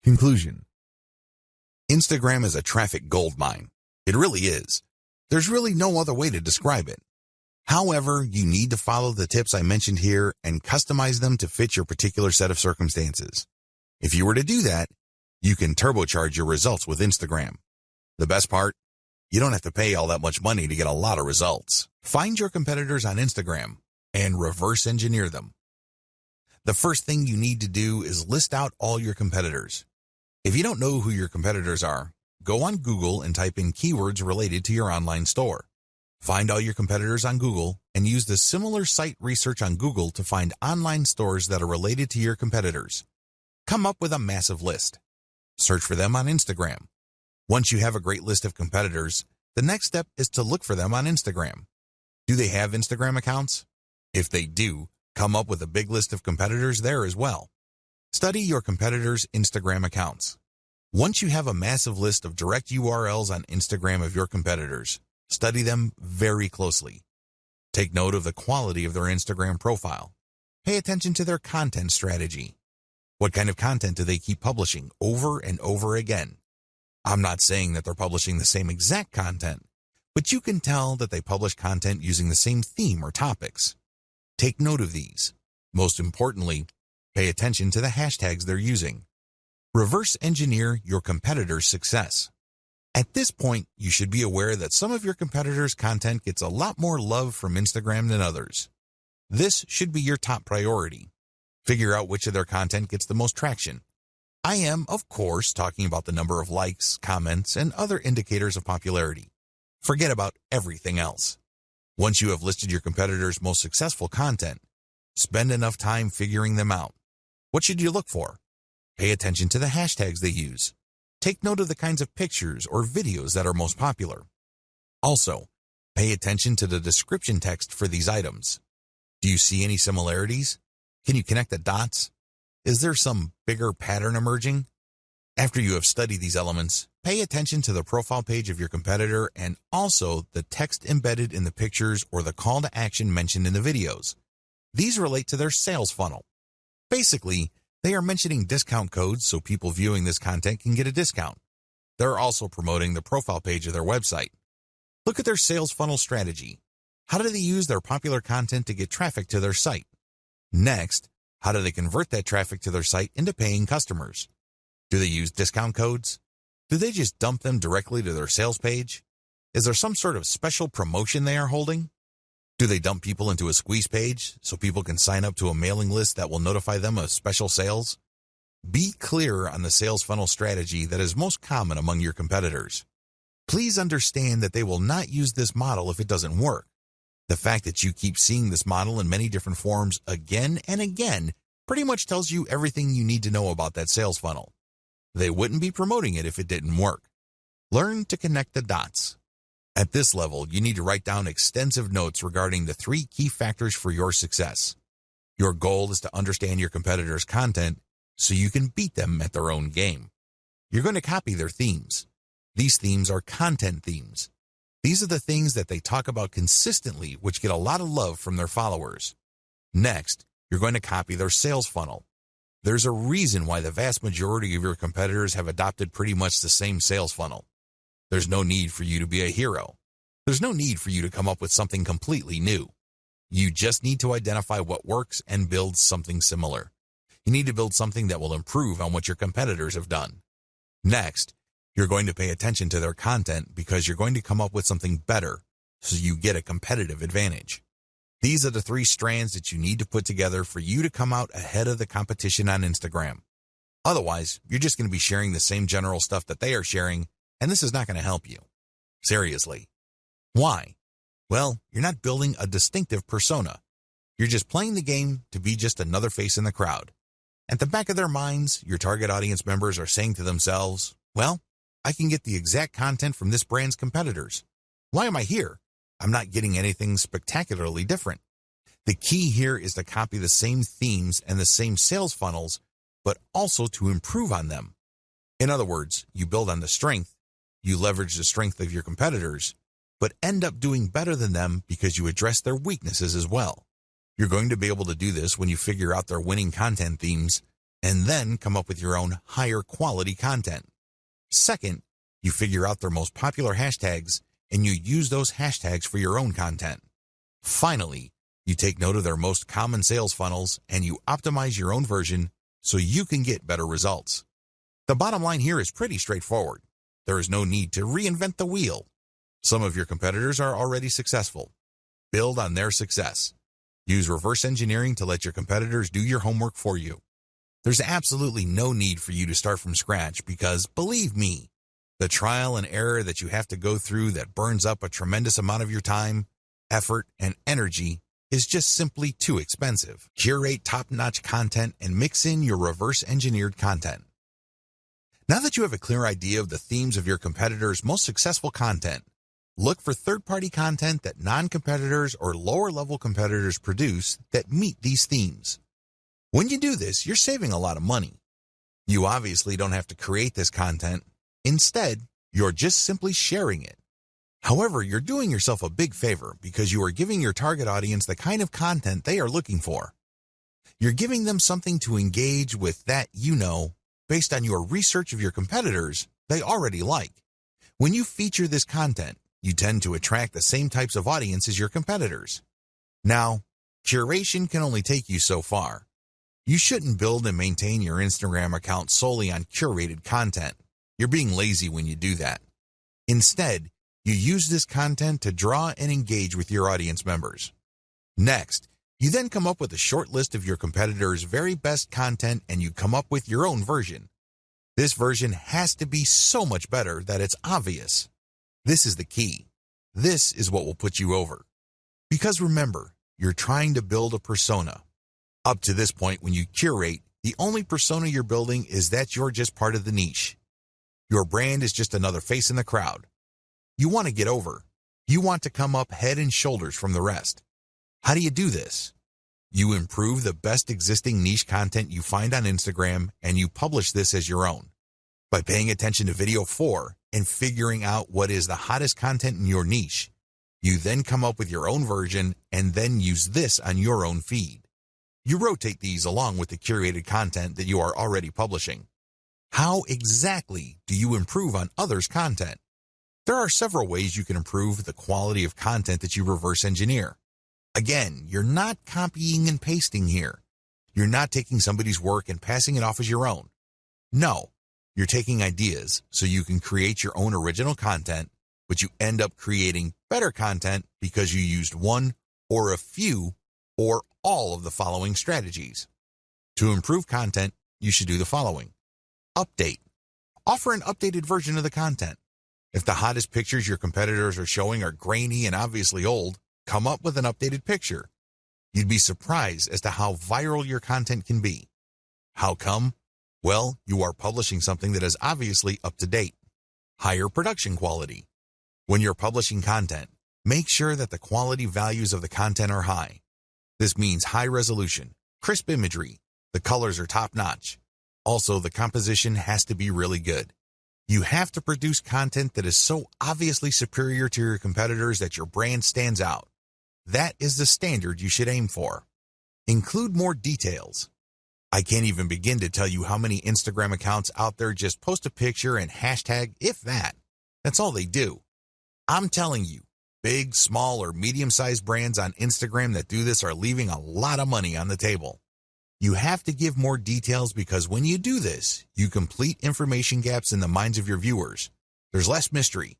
Conclusion. Instagram is a traffic goldmine. It really is. There's really no other way to describe it. However, you need to follow the tips I mentioned here and customize them to fit your particular set of circumstances. If you were to do that, you can turbocharge your results with Instagram. The best part? You don't have to pay all that much money to get a lot of results. Find your competitors on Instagram and reverse engineer them. The first thing you need to do is list out all your competitors. If you don't know who your competitors are, go on Google and type in keywords related to your online store. Find all your competitors on Google and use the similar site research on Google to find online stores that are related to your competitors. Come up with a massive list. Search for them on Instagram. Once you have a great list of competitors, the next step is to look for them on Instagram. Do they have Instagram accounts? If they do, come up with a big list of competitors there as well. Study your competitors' Instagram accounts. Once you have a massive list of direct URLs on Instagram of your competitors, study them very closely. Take note of the quality of their Instagram profile. Pay attention to their content strategy. What kind of content do they keep publishing over and over again? I'm not saying that they're publishing the same exact content, but you can tell that they publish content using the same theme or topics. Take note of these. Most importantly, pay attention to the hashtags they're using. Reverse engineer your competitors' success. At this point, you should be aware that some of your competitors' content gets a lot more love from Instagram than others. This should be your top priority. Figure out which of their content gets the most traction. I am, of course, talking about the number of likes, comments, and other indicators of popularity. Forget about everything else. Once you have listed your competitors' most successful content, spend enough time figuring them out. What should you look for? Pay attention to the hashtags they use. Take note of the kinds of pictures or videos that are most popular. Also, pay attention to the description text for these items. Do you see any similarities? Can you connect the dots? Is there some bigger pattern emerging? After you have studied these elements, pay attention to the profile page of your competitor and also the text embedded in the pictures or the call to action mentioned in the videos. These relate to their sales funnel. Basically, they are mentioning discount codes so people viewing this content can get a discount. They're also promoting the profile page of their website. Look at their sales funnel strategy. How do they use their popular content to get traffic to their site? Next, how do they convert that traffic to their site into paying customers? Do they use discount codes? Do they just dump them directly to their sales page? Is there some sort of special promotion they are holding? Do they dump people into a squeeze page so people can sign up to a mailing list that will notify them of special sales? Be clear on the sales funnel strategy that is most common among your competitors. Please understand that they will not use this model if it doesn't work. The fact that you keep seeing this model in many different forms again and again pretty much tells you everything you need to know about that sales funnel. They wouldn't be promoting it if it didn't work. Learn to connect the dots. At this level, you need to write down extensive notes regarding the 3 key factors for your success. Your goal is to understand your competitors' content so you can beat them at their own game. You're going to copy their themes. These themes are content themes. These are the things that they talk about consistently, which get a lot of love from their followers. Next, you're going to copy their sales funnel. There's a reason why the vast majority of your competitors have adopted pretty much the same sales funnel. There's no need for you to be a hero. There's no need for you to come up with something completely new. You just need to identify what works and build something similar. You need to build something that will improve on what your competitors have done. Next, you're going to pay attention to their content because you're going to come up with something better so you get a competitive advantage. These are the 3 strands that you need to put together for you to come out ahead of the competition on Instagram. Otherwise, you're just going to be sharing the same general stuff that they are sharing, and this is not going to help you. Seriously. Why? Well, you're not building a distinctive persona. You're just playing the game to be just another face in the crowd. At the back of their minds, your target audience members are saying to themselves, well, I can get the exact content from this brand's competitors. Why am I here? I'm not getting anything spectacularly different. The key here is to copy the same themes and the same sales funnels, but also to improve on them. In other words, you build on the strength, you leverage the strength of your competitors, but end up doing better than them because you address their weaknesses as well. You're going to be able to do this when you figure out their winning content themes, and then come up with your own higher quality content. Second, you figure out their most popular hashtags and you use those hashtags for your own content. Finally, you take note of their most common sales funnels and you optimize your own version so you can get better results. The bottom line here is pretty straightforward. There is no need to reinvent the wheel. Some of your competitors are already successful. Build on their success. Use reverse engineering to let your competitors do your homework for you. There's absolutely no need for you to start from scratch because, believe me, the trial and error that you have to go through that burns up a tremendous amount of your time, effort, and energy is just simply too expensive. Curate top-notch content and mix in your reverse-engineered content. Now that you have a clear idea of the themes of your competitors' most successful content, look for third-party content that non-competitors or lower-level competitors produce that meet these themes. When you do this, you're saving a lot of money. You obviously don't have to create this content. Instead, you're just simply sharing it. However, you're doing yourself a big favor because you are giving your target audience the kind of content they are looking for. You're giving them something to engage with that based on your research of your competitors, they already like. When you feature this content, you tend to attract the same types of audience as your competitors. Now, curation can only take you so far. You shouldn't build and maintain your Instagram account solely on curated content. You're being lazy when you do that. Instead, you use this content to draw and engage with your audience members. Next, you then come up with a short list of your competitors' very best content and you come up with your own version. This version has to be so much better that it's obvious. This is the key. This is what will put you over. Because remember, you're trying to build a persona. Up to this point, when you curate, the only persona you're building is that you're just part of the niche. Your brand is just another face in the crowd. You want to get over. You want to come up head and shoulders from the rest. How do you do this? You improve the best existing niche content you find on Instagram and you publish this as your own. By paying attention to video 4 and figuring out what is the hottest content in your niche, you then come up with your own version and then use this on your own feed. You rotate these along with the curated content that you are already publishing. How exactly do you improve on others' content? There are several ways you can improve the quality of content that you reverse engineer. Again, you're not copying and pasting here. You're not taking somebody's work and passing it off as your own. No, you're taking ideas so you can create your own original content, but you end up creating better content because you used one or a few or all of the following strategies. To improve content, you should do the following. Update. Offer an updated version of the content. If the hottest pictures your competitors are showing are grainy and obviously old, come up with an updated picture. You'd be surprised as to how viral your content can be. How come? Well, you are publishing something that is obviously up to date. Higher production quality. When you're publishing content, make sure that the quality values of the content are high. This means high resolution, crisp imagery, the colors are top-notch. Also, the composition has to be really good. You have to produce content that is so obviously superior to your competitors that your brand stands out. That is the standard you should aim for. Include more details. I can't even begin to tell you how many Instagram accounts out there just post a picture and hashtag, if that. That's all they do. I'm telling you, big, small, or medium-sized brands on Instagram that do this are leaving a lot of money on the table. You have to give more details because when you do this, you complete information gaps in the minds of your viewers. There's less mystery.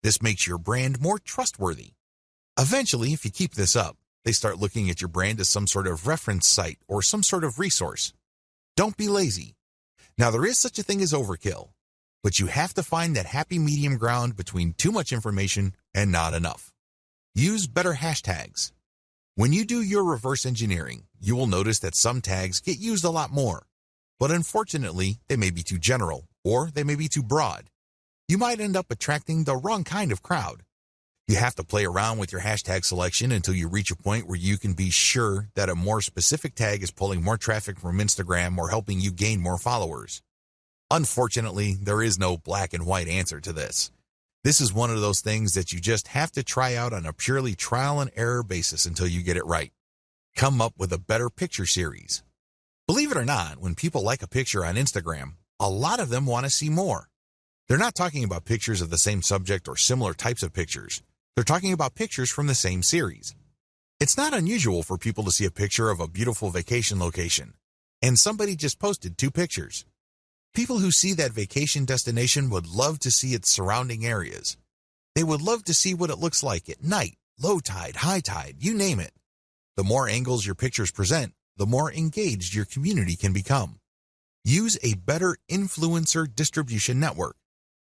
This makes your brand more trustworthy. Eventually, if you keep this up, they start looking at your brand as some sort of reference site or some sort of resource. Don't be lazy. Now, there is such a thing as overkill, but you have to find that happy medium ground between too much information and not enough. Use better hashtags. When you do your reverse engineering, you will notice that some tags get used a lot more, but unfortunately, they may be too general or they may be too broad. You might end up attracting the wrong kind of crowd. You have to play around with your hashtag selection until you reach a point where you can be sure that a more specific tag is pulling more traffic from Instagram or helping you gain more followers. Unfortunately, there is no black and white answer to this. This is one of those things that you just have to try out on a purely trial and error basis until you get it right. Come up with a better picture series. Believe it or not, when people like a picture on Instagram, a lot of them want to see more. They're not talking about pictures of the same subject or similar types of pictures. They're talking about pictures from the same series. It's not unusual for people to see a picture of a beautiful vacation location, and somebody just posted 2 pictures. People who see that vacation destination would love to see its surrounding areas. They would love to see what it looks like at night, low tide, high tide, you name it. The more angles your pictures present, the more engaged your community can become. Use a better influencer distribution network.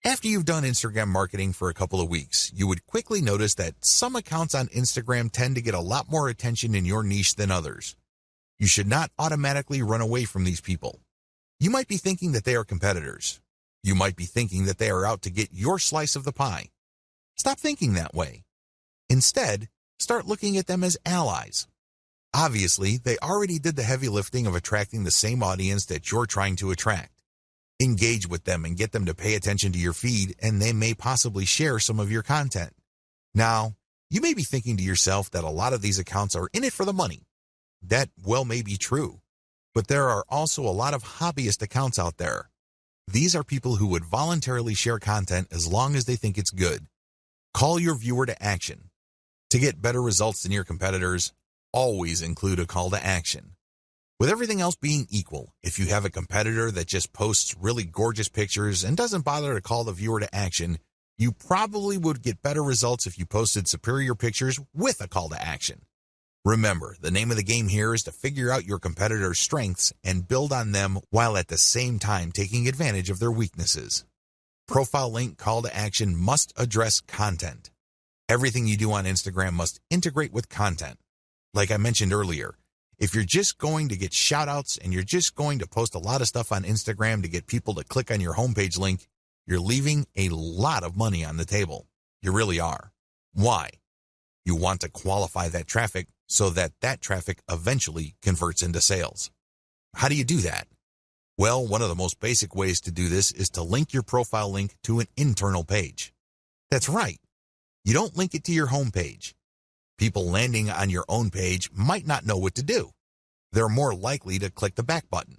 After you've done Instagram marketing for a couple of weeks, you would quickly notice that some accounts on Instagram tend to get a lot more attention in your niche than others. You should not automatically run away from these people. You might be thinking that they are competitors. You might be thinking that they are out to get your slice of the pie. Stop thinking that way. Instead, start looking at them as allies. Obviously, they already did the heavy lifting of attracting the same audience that you're trying to attract. Engage with them and get them to pay attention to your feed, and they may possibly share some of your content. Now, you may be thinking to yourself that a lot of these accounts are in it for the money. That well may be true, but there are also a lot of hobbyist accounts out there. These are people who would voluntarily share content as long as they think it's good. Call your viewer to action. To get better results than your competitors, always include a call to action. With everything else being equal, if you have a competitor that just posts really gorgeous pictures and doesn't bother to call the viewer to action, you probably would get better results if you posted superior pictures with a call to action. Remember, the name of the game here is to figure out your competitor's strengths and build on them while at the same time taking advantage of their weaknesses. Profile link call to action must address content. Everything you do on Instagram must integrate with content. Like I mentioned earlier, if you're just going to get shout-outs and you're just going to post a lot of stuff on Instagram to get people to click on your homepage link, you're leaving a lot of money on the table. You really are. Why? You want to qualify that traffic so that that traffic eventually converts into sales. How do you do that? Well, one of the most basic ways to do this is to link your profile link to an internal page. That's right. You don't link it to your homepage. People landing on your own page might not know what to do. They're more likely to click the back button.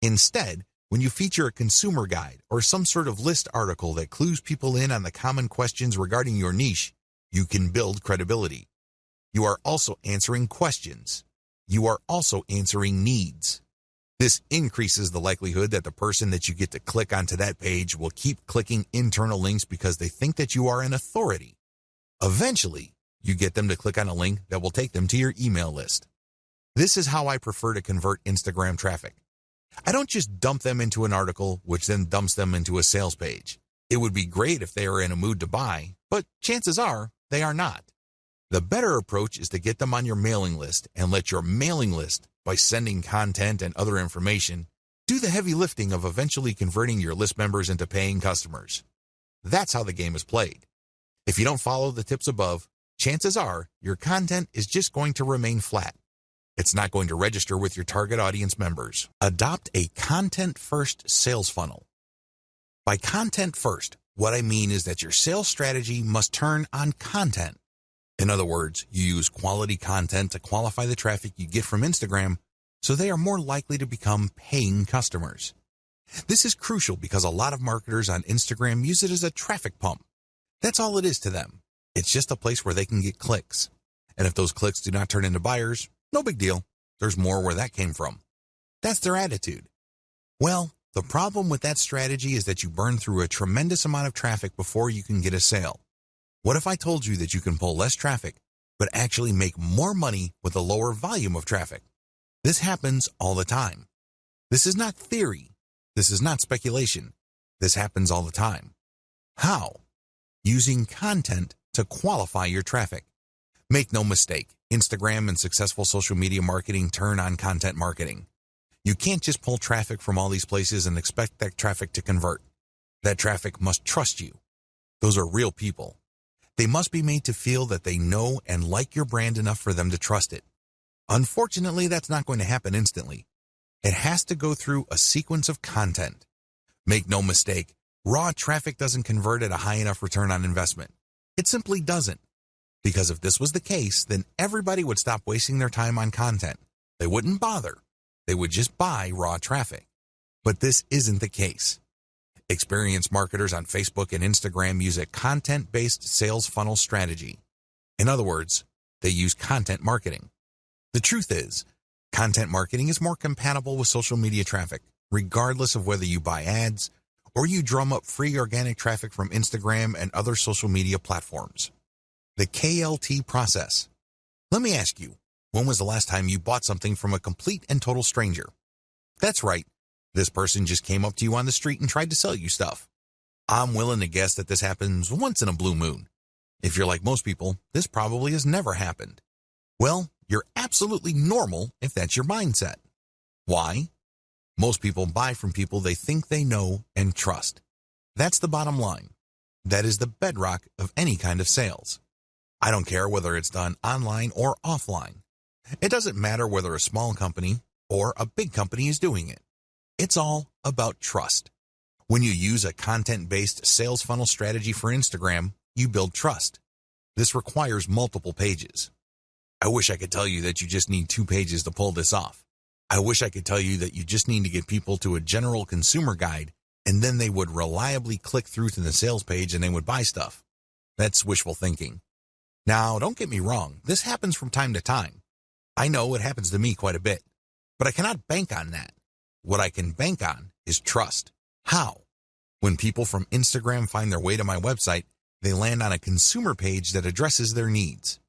Instead, when you feature a consumer guide or some sort of list article that clues people in on the common questions regarding your niche, you can build credibility. You are also answering questions. You are also answering needs. This increases the likelihood that the person that you get to click onto that page will keep clicking internal links because they think that you are an authority. Eventually, you get them to click on a link that will take them to your email list. This is how I prefer to convert Instagram traffic. I don't just dump them into an article, which then dumps them into a sales page. It would be great if they are in a mood to buy, but chances are they are not. The better approach is to get them on your mailing list and let your mailing list, by sending content and other information, do the heavy lifting of eventually converting your list members into paying customers. That's how the game is played. If you don't follow the tips above, chances are your content is just going to remain flat. It's not going to register with your target audience members. Adopt a content-first sales funnel. By content first, what I mean is that your sales strategy must turn on content. In other words, you use quality content to qualify the traffic you get from Instagram so they are more likely to become paying customers. This is crucial because a lot of marketers on Instagram use it as a traffic pump. That's all it is to them. It's just a place where they can get clicks. And if those clicks do not turn into buyers, no big deal. There's more where that came from. That's their attitude. Well, the problem with that strategy is that you burn through a tremendous amount of traffic before you can get a sale. What if I told you that you can pull less traffic, but actually make more money with a lower volume of traffic? This happens all the time. This is not theory. This is not speculation. This happens all the time. How? Using content to qualify your traffic. Make no mistake, Instagram and successful social media marketing turn on content marketing. You can't just pull traffic from all these places and expect that traffic to convert. That traffic must trust you. Those are real people. They must be made to feel that they know and like your brand enough for them to trust it. Unfortunately, that's not going to happen instantly. It has to go through a sequence of content. Make no mistake, raw traffic doesn't convert at a high enough return on investment. It simply doesn't. Because if this was the case, then everybody would stop wasting their time on content. They wouldn't bother. They would just buy raw traffic. But this isn't the case. Experienced marketers on Facebook and Instagram use a content-based sales funnel strategy. In other words, they use content marketing. The truth is, content marketing is more compatible with social media traffic, regardless of whether you buy ads or you drum up free organic traffic from Instagram and other social media platforms. The KLT process. Let me ask you, when was the last time you bought something from a complete and total stranger? That's right. This person just came up to you on the street and tried to sell you stuff. I'm willing to guess that this happens once in a blue moon. If you're like most people, this probably has never happened. Well, you're absolutely normal if that's your mindset. Why? Most people buy from people they think they know and trust. That's the bottom line. That is the bedrock of any kind of sales. I don't care whether it's done online or offline. It doesn't matter whether a small company or a big company is doing it. It's all about trust. When you use a content-based sales funnel strategy for Instagram, you build trust. This requires multiple pages. I wish I could tell you that you just need 2 pages to pull this off. I wish I could tell you that you just need to get people to a general consumer guide and then they would reliably click through to the sales page and they would buy stuff. That's wishful thinking. Now, don't get me wrong, this happens from time to time. I know it happens to me quite a bit, but I cannot bank on that. What I can bank on is trust. How? When people from Instagram find their way to my website, they land on a consumer page that addresses their needs.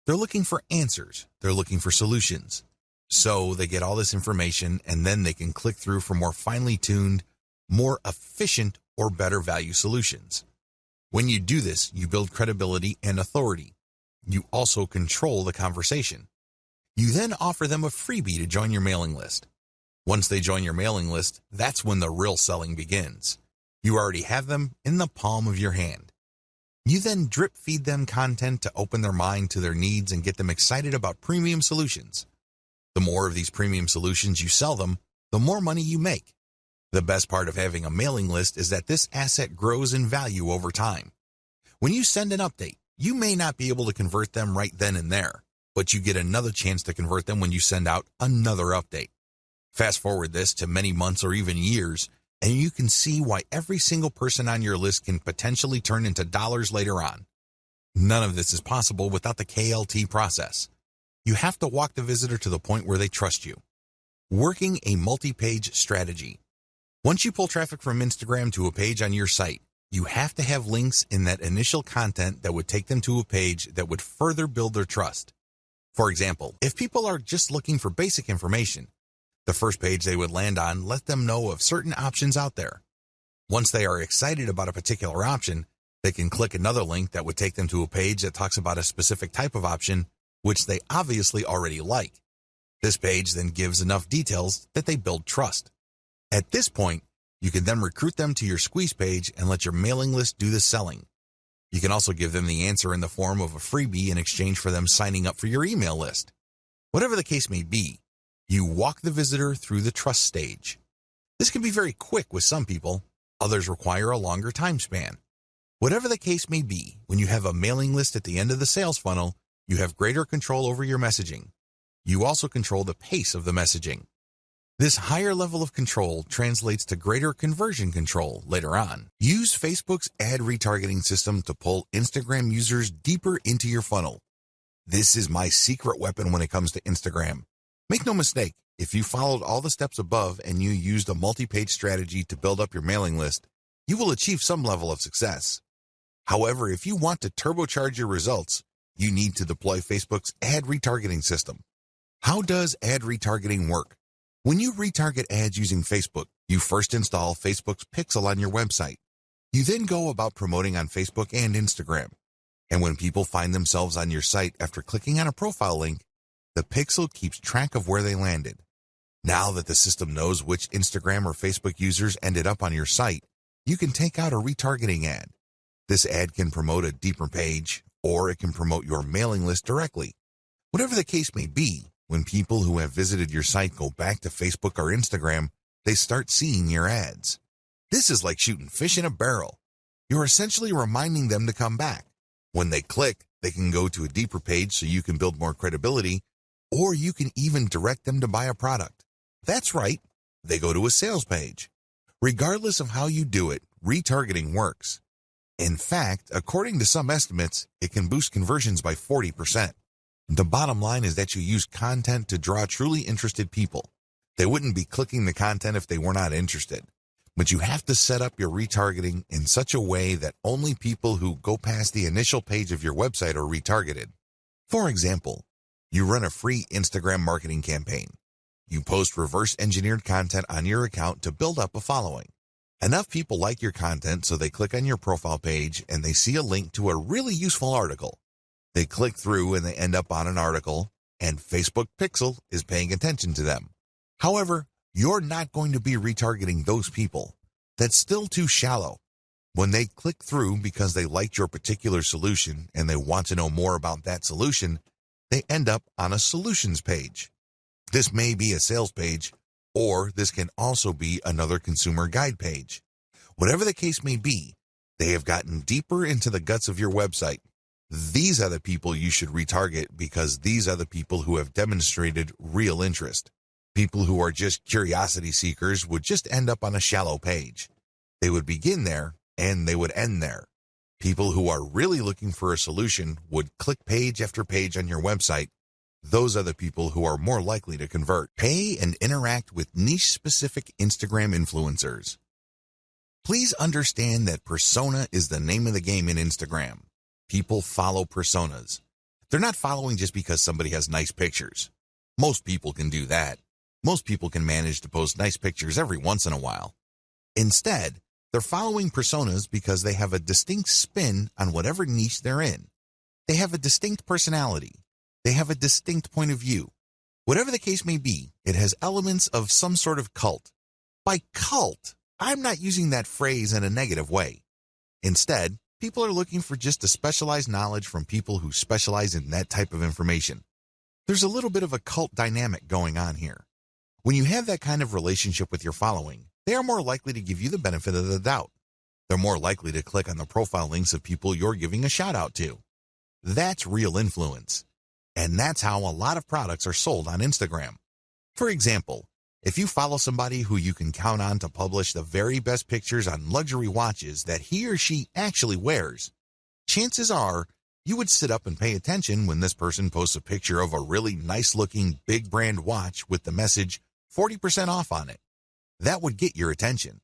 They're looking for answers. They're looking for solutions. So they get all this information and then they can click through for more finely tuned, more efficient, or better value solutions. When you do this, you build credibility and authority. You also control the conversation. You then offer them a freebie to join your mailing list. Once they join your mailing list, that's when the real selling begins. You already have them in the palm of your hand. You then drip feed them content to open their mind to their needs and get them excited about premium solutions. The more of these premium solutions you sell them, the more money you make. The best part of having a mailing list is that this asset grows in value over time. When you send an update, you may not be able to convert them right then and there, but you get another chance to convert them when you send out another update. Fast forward this to many months or even years, and you can see why every single person on your list can potentially turn into dollars later on. None of this is possible without the KLT process. You have to walk the visitor to the point where they trust you. Working a multi-page strategy. Once you pull traffic from Instagram to a page on your site, you have to have links in that initial content that would take them to a page that would further build their trust. For example, if people are just looking for basic information, the first page they would land on let them know of certain options out there. Once they are excited about a particular option, they can click another link that would take them to a page that talks about a specific type of option, which they obviously already like. This page then gives enough details that they build trust. At this point, you can then recruit them to your squeeze page and let your mailing list do the selling. You can also give them the answer in the form of a freebie in exchange for them signing up for your email list. Whatever the case may be, you walk the visitor through the trust stage. This can be very quick with some people, others require a longer time span. Whatever the case may be, when you have a mailing list at the end of the sales funnel, you have greater control over your messaging. You also control the pace of the messaging. This higher level of control translates to greater conversion control later on. Use Facebook's ad retargeting system to pull Instagram users deeper into your funnel. This is my secret weapon when it comes to Instagram. Make no mistake, if you followed all the steps above and you used a multi-page strategy to build up your mailing list, you will achieve some level of success. However, if you want to turbocharge your results, you need to deploy Facebook's ad retargeting system. How does ad retargeting work? When you retarget ads using Facebook, you first install Facebook's Pixel on your website. You then go about promoting on Facebook and Instagram. And when people find themselves on your site after clicking on a profile link, the Pixel keeps track of where they landed. Now that the system knows which Instagram or Facebook users ended up on your site, you can take out a retargeting ad. This ad can promote a deeper page, or it can promote your mailing list directly. Whatever the case may be, when people who have visited your site go back to Facebook or Instagram, they start seeing your ads. This is like shooting fish in a barrel. You're essentially reminding them to come back. When they click, they can go to a deeper page so you can build more credibility, or you can even direct them to buy a product. That's right. They go to a sales page. Regardless of how you do it, retargeting works. In fact, according to some estimates, it can boost conversions by 40%. The bottom line is that you use content to draw truly interested people. They wouldn't be clicking the content if they were not interested. But you have to set up your retargeting in such a way that only people who go past the initial page of your website are retargeted. For example, you run a free Instagram marketing campaign. You post reverse-engineered content on your account to build up a following. Enough people like your content so they click on your profile page and they see a link to a really useful article. They click through and they end up on an article, and Facebook Pixel is paying attention to them. However, you're not going to be retargeting those people. That's still too shallow. When they click through because they liked your particular solution and they want to know more about that solution, they end up on a solutions page. This may be a sales page, or this can also be another consumer guide page. Whatever the case may be, they have gotten deeper into the guts of your website. These are the people you should retarget because these are the people who have demonstrated real interest. People who are just curiosity seekers would just end up on a shallow page. They would begin there and they would end there. People who are really looking for a solution would click page after page on your website. Those are the people who are more likely to convert. Pay and interact with niche-specific Instagram influencers. Please understand that persona is the name of the game in Instagram. People follow personas. They're not following just because somebody has nice pictures. Most people can do that. Most people can manage to post nice pictures every once in a while. Instead, they're following personas because they have a distinct spin on whatever niche they're in. They have a distinct personality. They have a distinct point of view. Whatever the case may be, it has elements of some sort of cult. By cult, I'm not using that phrase in a negative way. Instead, people are looking for just a specialized knowledge from people who specialize in that type of information. There's a little bit of a cult dynamic going on here. When you have that kind of relationship with your following, they are more likely to give you the benefit of the doubt. They're more likely to click on the profile links of people you're giving a shout out to. That's real influence. And that's how a lot of products are sold on Instagram. For example, if you follow somebody who you can count on to publish the very best pictures on luxury watches that he or she actually wears, chances are you would sit up and pay attention when this person posts a picture of a really nice-looking big brand watch with the message 40% off on it. That would get your attention.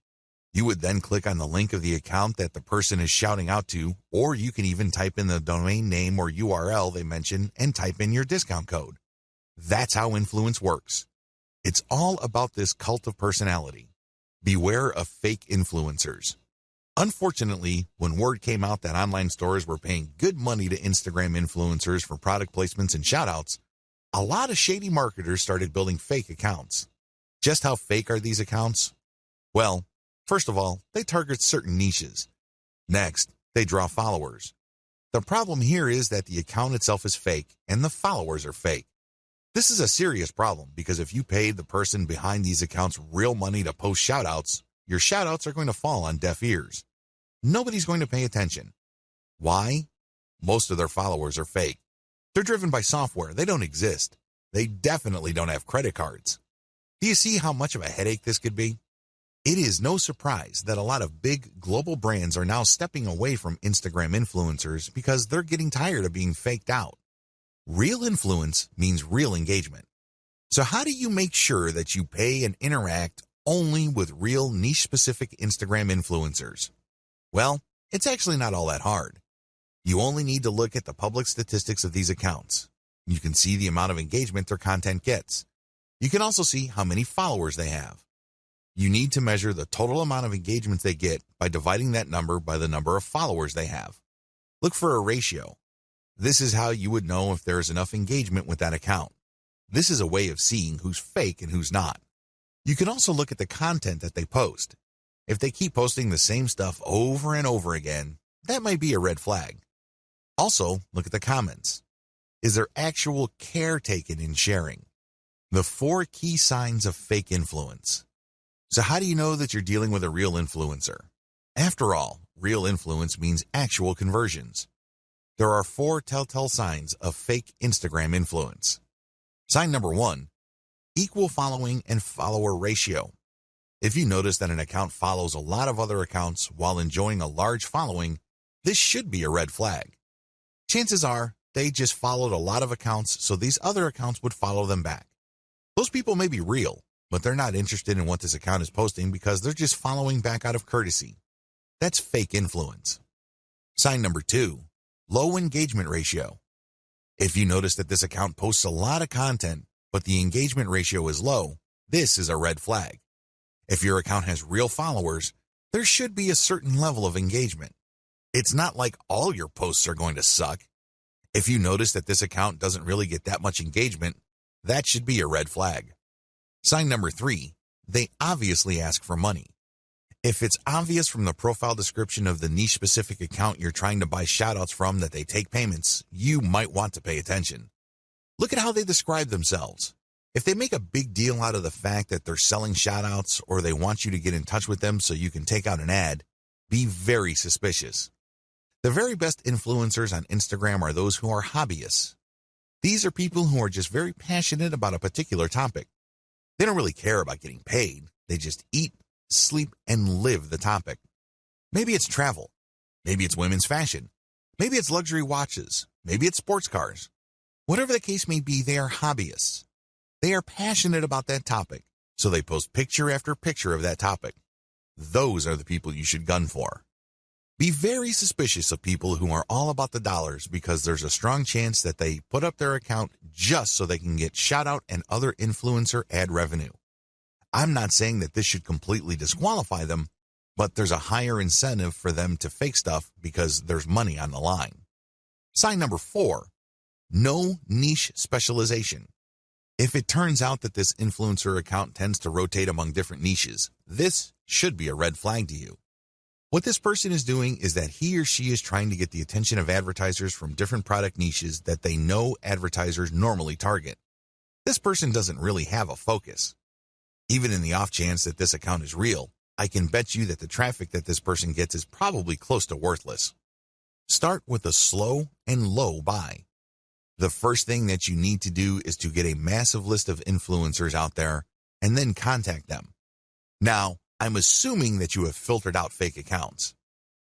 You would then click on the link of the account that the person is shouting out to, or you can even type in the domain name or URL they mention and type in your discount code. That's how influence works. It's all about this cult of personality. Beware of fake influencers. Unfortunately, when word came out that online stores were paying good money to Instagram influencers for product placements and shoutouts, a lot of shady marketers started building fake accounts. Just how fake are these accounts? Well, first of all, they target certain niches. Next, they draw followers. The problem here is that the account itself is fake and the followers are fake. This is a serious problem because if you paid the person behind these accounts real money to post shoutouts, your shoutouts are going to fall on deaf ears. Nobody's going to pay attention. Why? Most of their followers are fake. They're driven by software. They don't exist. They definitely don't have credit cards. Do you see how much of a headache this could be? It is no surprise that a lot of big global brands are now stepping away from Instagram influencers because they're getting tired of being faked out. Real influence means real engagement. So how do you make sure that you pay and interact only with real niche-specific Instagram influencers? Well, it's actually not all that hard. You only need to look at the public statistics of these accounts. You can see the amount of engagement their content gets. You can also see how many followers they have. You need to measure the total amount of engagements they get by dividing that number by the number of followers they have. Look for a ratio. This is how you would know if there is enough engagement with that account. This is a way of seeing who's fake and who's not. You can also look at the content that they post. If they keep posting the same stuff over and over again, that might be a red flag. Also, look at the comments. Is there actual care taken in sharing? The 4 key signs of fake influence. So how do you know that you're dealing with a real influencer? After all, real influence means actual conversions. There are 4 telltale signs of fake Instagram influence. Sign number 1, Equal following and follower ratio. If you notice that an account follows a lot of other accounts while enjoying a large following, this should be a red flag. Chances are they just followed a lot of accounts, so these other accounts would follow them back. Those people may be real, but they're not interested in what this account is posting because they're just following back out of courtesy. That's fake influence. Sign number 2, low engagement ratio. If you notice that this account posts a lot of content, but the engagement ratio is low, this is a red flag. If your account has real followers, there should be a certain level of engagement. It's not like all your posts are going to suck. If you notice that this account doesn't really get that much engagement, that should be a red flag. Sign number 3, they obviously ask for money. If it's obvious from the profile description of the niche-specific account you're trying to buy shoutouts from that they take payments, you might want to pay attention. Look at how they describe themselves. If they make a big deal out of the fact that they're selling shoutouts or they want you to get in touch with them so you can take out an ad, be very suspicious. The very best influencers on Instagram are those who are hobbyists. These are people who are just very passionate about a particular topic. They don't really care about getting paid. They just eat, sleep, and live the topic. Maybe it's travel. Maybe it's women's fashion. Maybe it's luxury watches. Maybe it's sports cars. Whatever the case may be, they are hobbyists. They are passionate about that topic, so they post picture after picture of that topic. Those are the people you should gun for. Be very suspicious of people who are all about the dollars because there's a strong chance that they put up their account just so they can get shoutout and other influencer ad revenue. I'm not saying that this should completely disqualify them, but there's a higher incentive for them to fake stuff because there's money on the line. Sign number 4, no niche specialization. If it turns out that this influencer account tends to rotate among different niches, this should be a red flag to you. What this person is doing is that he or she is trying to get the attention of advertisers from different product niches that they know advertisers normally target. This person doesn't really have a focus. Even in the off chance that this account is real, I can bet you that the traffic that this person gets is probably close to worthless. Start with a slow and low buy. The first thing that you need to do is to get a massive list of influencers out there and then contact them. Now, I'm assuming that you have filtered out fake accounts.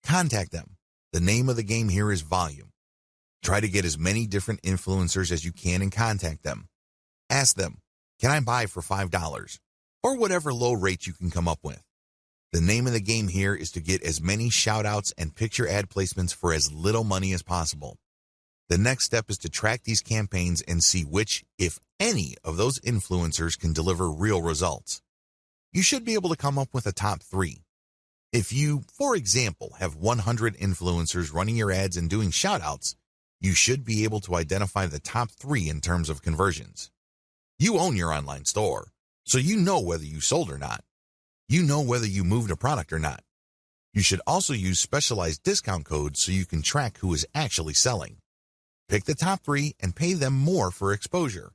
Contact them. The name of the game here is volume. Try to get as many different influencers as you can and contact them. Ask them, can I buy for $5? Or whatever low rate you can come up with. The name of the game here is to get as many shoutouts and picture ad placements for as little money as possible. The next step is to track these campaigns and see which, if any, of those influencers can deliver real results. You should be able to come up with a top 3. If you, for example, have 100 influencers running your ads and doing shoutouts, you should be able to identify the top 3 in terms of conversions. You own your online store, so you know whether you sold or not. You know whether you moved a product or not. You should also use specialized discount codes so you can track who is actually selling. Pick the top 3 and pay them more for exposure.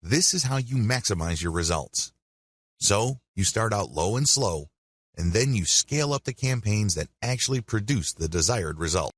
This is how you maximize your results. So, you start out low and slow, and then you scale up the campaigns that actually produce the desired result.